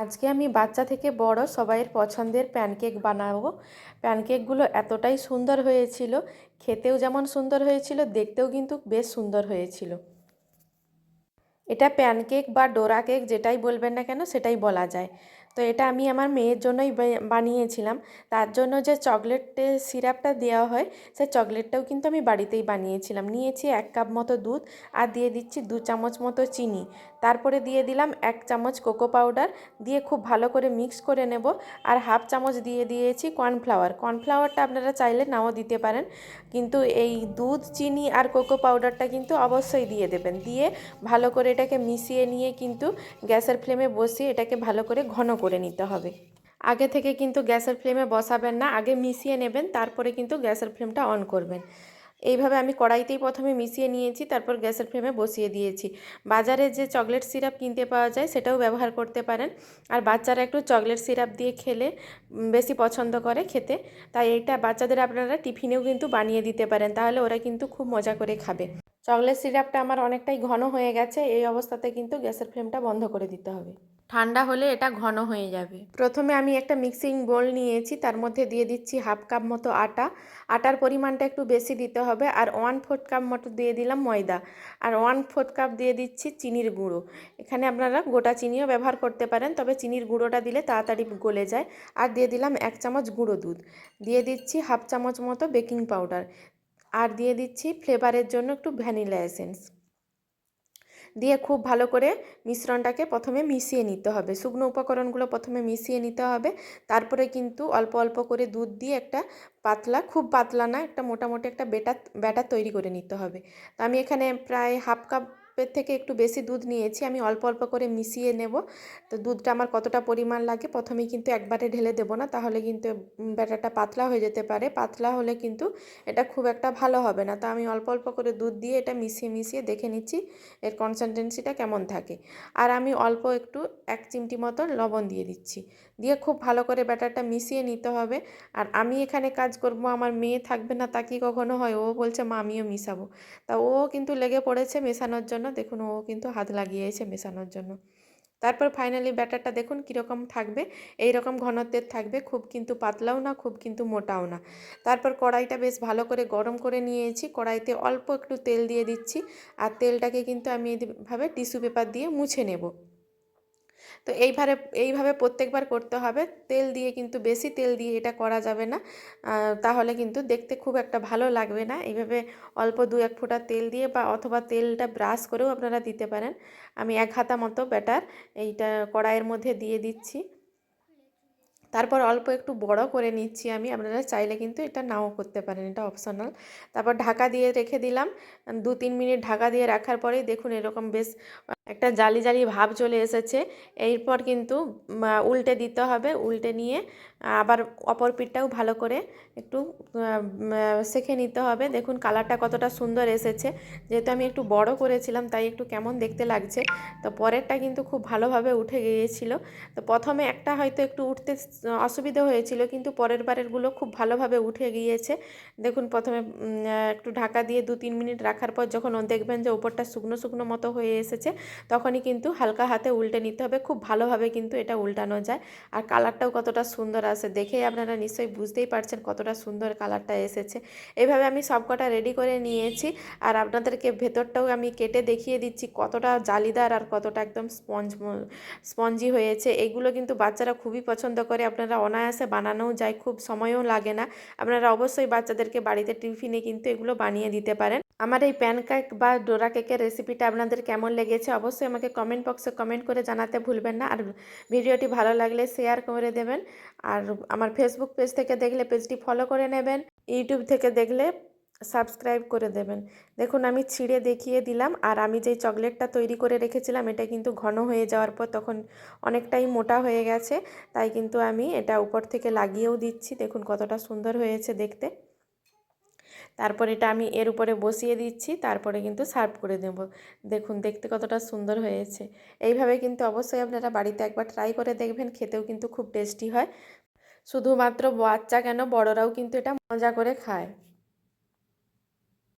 আজকে আমি বাচ্চা থেকে বড় সবাইয়ের পছন্দের প্যানকেক বানাবো। প্যানকেকগুলো এতটাই সুন্দর হয়েছিল, খেতেও যেমন সুন্দর হয়েছিল, দেখতেও কিন্তু বেশ সুন্দর হয়েছিল। এটা প্যানকেক বা ডোরা কেক যেটাই বলবেন না কেন সেটাই বলা যায়। তো এটা আমি আমার মেয়ের জন্যই বানিয়েছিলাম। তার জন্য যে চকলেটের সিরাপটা দেওয়া হয়, সেই চকলেটটাও কিন্তু আমি বাড়িতেই বানিয়েছিলাম। নিয়েছি 1 কাপ মতো দুধ আর দিয়ে দিচ্ছি 2 চামচ মতো চিনি। তারপরে দিয়ে দিলাম 1 চামচ কোকো পাউডার, দিয়ে খুব ভালো করে মিক্স করে নেব। আর হাফ চামচ দিয়ে দিয়েছি কর্নফ্লাওয়ার। কর্নফ্লাওয়ারটা আপনারা চাইলে নাও দিতে পারেন, কিন্তু এই দুধ, চিনি আর কোকো পাউডারটা কিন্তু অবশ্যই দিয়ে দেবেন। দিয়ে ভালো করে এটাকে মিশিয়ে নিয়ে কিন্তু গ্যাসের ফ্লেমে বসিয়ে এটাকে ভালো করে ঘন করে নিতে হবে। আগে থেকে কিন্তু গ্যাসের ফ্লেমে বসাবেন না, আগে মিশিয়ে নেবেন, তারপরে কিন্তু গ্যাসের ফ্লেমটা অন করবেন। এইভাবে আমি কড়াইতেই প্রথমে মিশিয়ে নিয়েছি, তারপর গ্যাসের ফ্লেমে বসিয়ে দিয়েছি। বাজারে যে চকলেট সিরাপ কিনতে পাওয়া যায় সেটাও ব্যবহার করতে পারেন। আর বাচ্চারা একটু চকলেট সিরাপ দিয়ে খেলে বেশি পছন্দ করে খেতে, তাই এইটা বাচ্চাদের আপনারা টিফিনেও কিন্তু বানিয়ে দিতে পারেন, তাহলে ওরা কিন্তু খুব মজা করে খাবে। চকলেট সিরাপটা আমার অনেকটাই ঘন হয়ে গেছে, এই অবস্থাতে কিন্তু গ্যাসের ফ্লেমটা বন্ধ করে দিতে হবে। ঠান্ডা হলে এটা ঘন হয়ে যাবে। প্রথমে আমি একটা মিক্সিং বোল নিয়েছি, তার মধ্যে দিয়ে দিচ্ছি হাফ কাপ মতো আটা। আটার পরিমাণটা একটু বেশি দিতে হবে। আর 1/4 কাপ মতো দিয়ে দিলাম ময়দা। আর 1/4 কাপ দিয়ে দিচ্ছি চিনির গুঁড়ো। এখানে আপনারা গোটা চিনিও ব্যবহার করতে পারেন, তবে চিনির গুঁড়োটা দিলে তাড়াতাড়ি গলে যায়। আর দিয়ে দিলাম 1 চামচ গুঁড়ো দুধ। দিয়ে দিচ্ছি হাফ চামচ মতো বেকিং পাউডার। আর দিয়ে দিচ্ছি ফ্লেভারের জন্য একটু ভ্যানিলা এসেন্স। দিয়ে খুব ভালো করে মিশ্রণটাকে প্রথমে মিশিয়ে নিতে হবে। শুকনো উপকরণগুলো প্রথমে মিশিয়ে নিতে হবে, তারপরে কিন্তু অল্প অল্প করে দুধ দিয়ে একটা পাতলা, খুব পাতলা না, একটা মোটামুটি একটা ব্যাটার তৈরি করে নিতে হবে। তো আমি এখানে প্রায় হাফ কাপের থেকে একটু বেশি দুধ নিয়েছি, আমি অল্প অল্প করে মিশিয়ে নেব। তো দুধটা আমার কতটা পরিমাণ লাগে প্রথমেই কিন্তু একবারে ঢেলে দেবো না, তাহলে কিন্তু ব্যাটারটা পাতলা হয়ে যেতে পারে। পাতলা হলে কিন্তু এটা খুব একটা ভালো হবে না। তো আমি অল্প অল্প করে দুধ দিয়ে এটা মিশিয়ে মিশিয়ে দেখে নিচ্ছি এর কনসিস্টেন্সিটা কেমন থাকে। আর আমি অল্প একটু 1 চিমটি মতো লবণ দিয়ে দিচ্ছি। দিয়ে খুব ভালো করে ব্যাটারটা মিশিয়ে নিতে হবে। আর আমি এখানে কাজ করব, আমার মেয়ে থাকবে না তা কি কখনো হয়? ও বলছে মা আমিও মিশাবো। তা ও কিন্তু লেগে পড়েছে মেশানোর জন্য, দেখুন ও কিন্তু হাত লাগিয়েছে মেশানোর জন্য। তারপর ফাইনালি ব্যাটারটা দেখুন কীরকম থাকবে, এই রকম ঘনত্বের থাকবে, খুব কিন্তু পাতলাও না, খুব কিন্তু মোটাও না। তারপর কড়াইটা বেশ ভালো করে গরম করে নিয়েছি, কড়াইতে অল্প একটু তেল দিয়ে দিচ্ছি। আর তেলটাকে কিন্তু আমি এইভাবে টিস্যু পেপার দিয়ে মুছে নেব। তো এইভাবে প্রত্যেকবার করতে হবে। তেল দিয়ে কিন্তু বেশি তেল দিয়ে এটা করা যাবে না, তাহলে কিন্তু দেখতে খুব একটা ভালো লাগবে না। এইভাবে অল্প 2-1 ফোঁটা তেল দিয়ে বা অথবা তেলটা ব্রাশ করেও আপনারা দিতে পারেন। আমি 1 হাতা মতো ব্যাটার এইটা কড়াইয়ের মধ্যে দিয়ে দিচ্ছি। তারপর অল্প একটু বড় করে নিচ্ছি আমি, আপনারা চাইলে কিন্তু এটা নাও করতে পারেন, এটা অপশনাল। তারপর ঢাকা দিয়ে রেখে দিলাম। 2-3 মিনিট ঢাকা দিয়ে রাখার পরেই দেখুন এরকম বেশ একটা জালি জালি ভাব চলে এসেছে। এরপর কিন্তু উল্টে দিতে হবে। উল্টে নিয়ে আবার অপর পিঠটাও ভালো করে একটু সেঁকে নিতে হবে। দেখুন কালারটা কতটা সুন্দর এসেছে। যেহেতু আমি একটু বড় করেছিলাম তাই একটু কেমন দেখতে লাগছে। তো পরেরটা কিন্তু খুব ভালোভাবে উঠে গিয়েছিল। তো প্রথমে একটা হয়তো একটু উঠতে অসুবিধা হয়েছিল, কিন্তু পরের বারেরগুলো খুব ভালোভাবে উঠে গিয়েছে। দেখুন প্রথমে একটু ঢাকা দিয়ে 2-3 মিনিট রাখার পর যখন দেখবেন যে উপরটা শুকনো শুকনো মতো হয়ে এসেছে, তখনই কিন্তু হালকা হাতে উল্টে নিতে হবে। খুব ভালোভাবে কিন্তু এটা উল্টানো যায়। আর কালারটাও কতটা সুন্দর আসে, দেখেই আপনারা নিশ্চয়ই বুঝতেই পারছেন কতটা সুন্দর কালারটা এসেছে। এইভাবে আমি সবকটা রেডি করে নিয়েছি। আর আপনাদেরকে ভেতরটাও আমি কেটে দেখিয়ে দিচ্ছি কতটা জালিদার আর কতটা একদম স্পঞ্জি হয়েছে। এগুলো কিন্তু বাচ্চারা খুবই পছন্দ করে, আপনারা অনায়াসে বানানোও যায়, খুব সময়ও লাগে না। আপনারা অবশ্যই বাচ্চাদেরকে বাড়িতে টিফিনে কিন্তু এগুলো বানিয়ে দিতে পারেন। আমার এই প্যানকেক বা ডোরা কেকের রেসিপিটা আপনাদের কেমন লেগেছে অবশ্যই আমাকে কমেন্ট বক্সে কমেন্ট করে জানাতে ভুলবেন না। আর ভিডিওটি ভালো লাগলে শেয়ার করে দেবেন। আর আমার ফেসবুক পেজ থেকে দেখলে পেজটি ফলো করে নেবেন। ইউটিউব থেকে দেখলে সাবস্ক্রাইব করে দেবেন। দেখুন আমি ছিঁড়ে দেখিয়ে দিলাম। আর আমি যেই চকলেটটা তৈরি করে রেখেছিলাম এটা কিন্তু ঘন হয়ে যাওয়ার পর তখন অনেকটাই মোটা হয়ে গেছে, তাই কিন্তু আমি এটা উপর থেকে লাগিয়েও দিচ্ছি। দেখুন কতটা সুন্দর হয়েছে দেখতে। তারপর এটা আমি এর উপরে বসিয়ে দিচ্ছি, তারপরে কিন্তু সার্ভ করে দেব। দেখুন দেখতে কতটা সুন্দর হয়েছে। এইভাবে কিন্তু অবশ্যই আপনারা বাড়িতে একবার ট্রাই করে দেখবেন, খেতেও কিন্তু খুব টেস্টি হয়। শুধুমাত্র বাচ্চা কেন, বড়রাও কিন্তু এটা মজা করে খায়।